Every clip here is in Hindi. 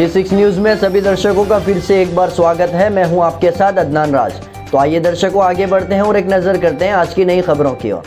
G6 न्यूज में सभी दर्शकों का फिर से एक बार स्वागत है। मैं हूं आपके साथ अदनान राज। तो आइए दर्शकों आगे बढ़ते हैं और एक नजर करते हैं आज की नई खबरों की ओर।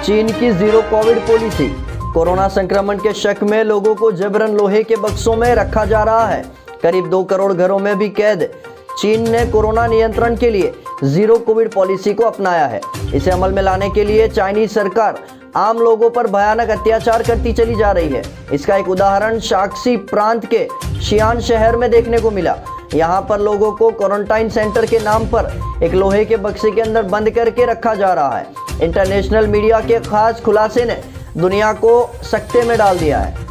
चीन की जीरो कोविड पॉलिसी। कोरोना संक्रमण के शक में लोगों को जबरन लोहे के बक्सों में रखा जा रहा है। करीब 2 करोड़ घरों में भी कैद। चीन ने कोरोना नियंत्रण के लिए जीरो कोविड पॉलिसी को अपनाया है। इसे अमल में लाने के लिए चाइनीज सरकार आम लोगों पर भयानक अत्याचार करती चली जा रही है। इसका एक उदाहरण शाक्सी प्रांत के शियान शहर में देखने को मिला। यहाँ पर लोगों को क्वारंटाइन सेंटर के नाम पर एक लोहे के बक्से के अंदर बंद करके रखा जा रहा है। इंटरनेशनल मीडिया के खास खुलासे ने दुनिया को सकते में डाल दिया है।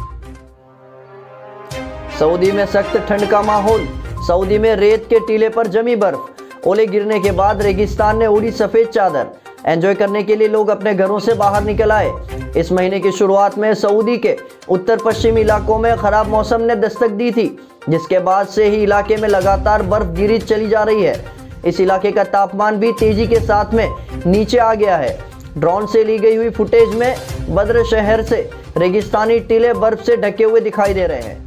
सऊदी में सख्त ठंड का माहौल। सऊदी में रेत के टीले पर जमी बर्फ। ओले गिरने के बाद रेगिस्तान ने उड़ी सफेद चादर। एंजॉय करने के लिए लोग अपने घरों से बाहर निकल आए। इस महीने की शुरुआत में सऊदी के उत्तर पश्चिमी इलाकों में खराब मौसम ने दस्तक दी थी, जिसके बाद से ही इलाके में लगातार बर्फगिरी चली जा रही है। इस इलाके का तापमान भी तेजी के साथ में नीचे आ गया है। ड्रोन से ली गई हुई फुटेज में बद्र शहर से रेगिस्तानी टीले बर्फ से ढके हुए दिखाई दे रहे हैं।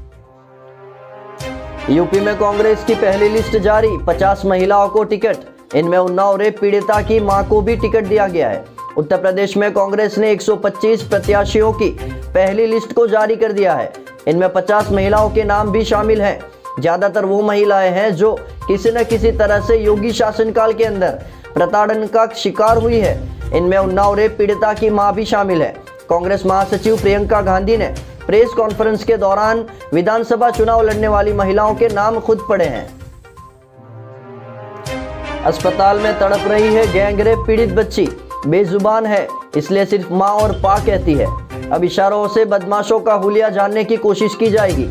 यूपी में कांग्रेस की पहली लिस्ट जारी। 50 महिलाओं को टिकट। इनमें उन्नाव रेप पीड़िता की मां को भी टिकट दिया गया है। उत्तर प्रदेश में कांग्रेस ने 125 प्रत्याशियों की पहली लिस्ट को जारी कर दिया है। इनमें 50 महिलाओं के नाम भी शामिल हैं। ज्यादातर वो महिलाएं हैं जो किसी न किसी तरह से योगी शासनकाल के अंदर प्रताड़न का शिकार हुई है। इनमें उन्नाव रेप पीड़िता की मां भी शामिल है। कांग्रेस महासचिव प्रियंका गांधी ने प्रेस कॉन्फ्रेंस के दौरान विधानसभा चुनाव लड़ने वाली महिलाओं के नाम खुद पढ़े हैं। अस्पताल में तड़प रही है गैंगरेप पीड़ित बच्ची। बेजुबान है, इसलिए सिर्फ मां और पा कहती है। अब इशारों से बदमाशों का हुलिया जानने की कोशिश की जाएगी।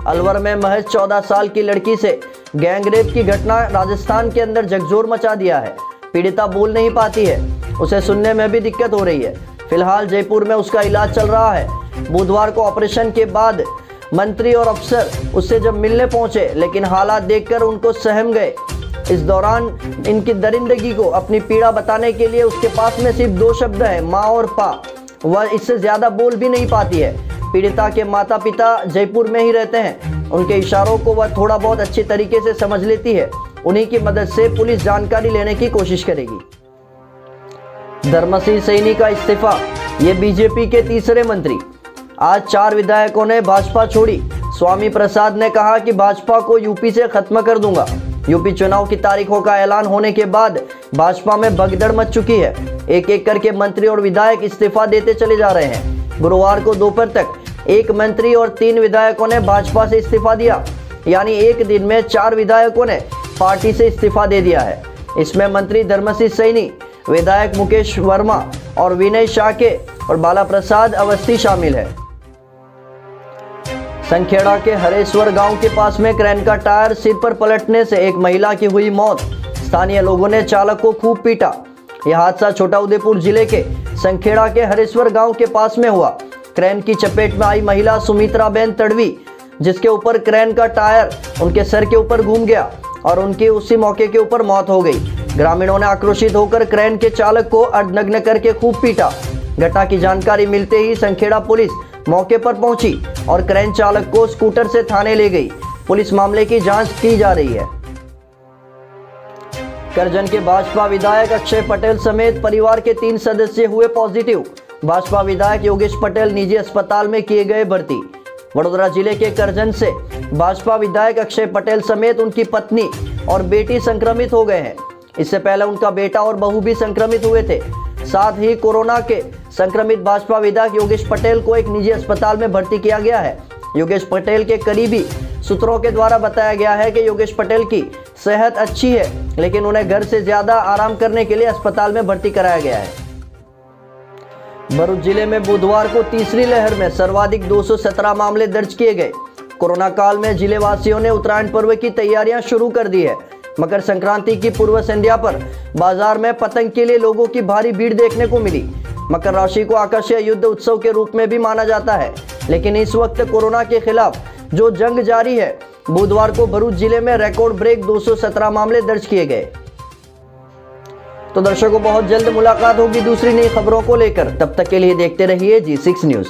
अलवर में महज 14 साल की लड़की से गैंगरेप की घटना राजस्थान के अंदर झकझोर मचा दिया है। पीड़िता बोल नहीं पाती है, उसे सुनने में भी दिक्कत हो रही है। फिलहाल जयपुर में उसका इलाज चल रहा है। बुधवार को ऑपरेशन के बाद मंत्री और अफसर उससे जब मिलने पहुंचे, लेकिन हालात देखकर उनको सहम गए। इस दौरान इनकी दरिंदगी को अपनी पीड़ा बताने के लिए उसके पास में सिर्फ 2 शब्द हैं, माँ और पा। वह इससे ज्यादा बोल भी नहीं पाती है। पीड़िता के माता पिता जयपुर में ही रहते हैं। उनके इशारों को वह थोड़ा बहुत अच्छी तरीके से समझ लेती है। उन्हीं की मदद से पुलिस जानकारी लेने की कोशिश करेगी। धर्मसिंह सैनी का इस्तीफा। ये बीजेपी के तीसरे मंत्री। आज 4 विधायकों ने भाजपा छोड़ी। स्वामी प्रसाद ने कहा कि भाजपा को यूपी से खत्म कर दूंगा। यूपी चुनाव की तारीखों का ऐलान होने के बाद भाजपा में भगदड़ मच चुकी है। एक एक करके मंत्री और विधायक इस्तीफा देते चले जा रहे हैं। गुरुवार को दोपहर तक 1 मंत्री और 3 विधायकों ने भाजपा से इस्तीफा दिया। यानी एक दिन में 4 विधायकों ने पार्टी से इस्तीफा दे दिया है। इसमें मंत्री धर्मसिंह सैनी, विधायक मुकेश वर्मा और विनय शाके और बाला प्रसाद अवस्थी शामिल है। संखेड़ा के हरेश्वर गांव के पास में क्रेन का टायर सिर पर पलटने से एक महिला की हुई मौत। स्थानीय लोगों ने चालक को खूब पीटा। यह हादसा छोटा उदेपुर जिले के संखेड़ा के हरेश्वर गांव के पास में हुआ। क्रेन की चपेट में आई महिला सुमित्रा बेन तड़वी, जिसके ऊपर क्रेन का टायर उनके सर के ऊपर घूम गया और उनकी उसी मौके के ऊपर मौत हो गई। ग्रामीणों ने आक्रोशित होकर क्रेन के चालक को अर्धनग्न करके खूब पीटा। घटना की जानकारी मिलते ही संखेड़ा पुलिस मौके पर पहुंची और क्रेन चालक को स्कूटर से थाने ले गई। पुलिस मामले की जांच की जा रही है। करजन के भाजपा विधायक अक्षय पटेल समेत परिवार के 3 सदस्य हुए पॉजिटिव। भाजपा विधायक योगेश पटेल निजी अस्पताल में किए गए भर्ती। वडोदरा जिले के करजन से भाजपा विधायक अक्षय पटेल समेत उनकी पत्नी और बेटी संक्रमित हो गए हैं। इससे पहले उनका बेटा और बहू भी संक्रमित हुए थे। साथ ही कोरोना के संक्रमित भाजपा विधायक योगेश पटेल को एक निजी अस्पताल में भर्ती किया गया है। योगेश पटेल के करीबी सूत्रों के द्वारा बताया गया है कि योगेश पटेल की सेहत अच्छी है, लेकिन उन्हें घर से ज्यादा आराम करने के लिए अस्पताल में भर्ती कराया गया है। भरूच जिले में बुधवार को तीसरी लहर में सर्वाधिक 217 मामले दर्ज किए गए। कोरोना काल में जिले वासियों ने उत्तरायण पर्व की तैयारियां शुरू कर दी है। मकर संक्रांति की पूर्व संध्या पर बाजार में पतंग के लिए लोगों की भारी भीड़ देखने को मिली। मकर राशि को आकाशीय युद्ध उत्सव के रूप में भी माना जाता है, लेकिन इस वक्त कोरोना के खिलाफ जो जंग जारी है। बुधवार को भरूच जिले में रिकॉर्ड ब्रेक 217 मामले दर्ज किए गए। तो दर्शकों, बहुत जल्द मुलाकात होगी दूसरी नई खबरों को लेकर। तब तक के लिए देखते रहिए G6 न्यूज।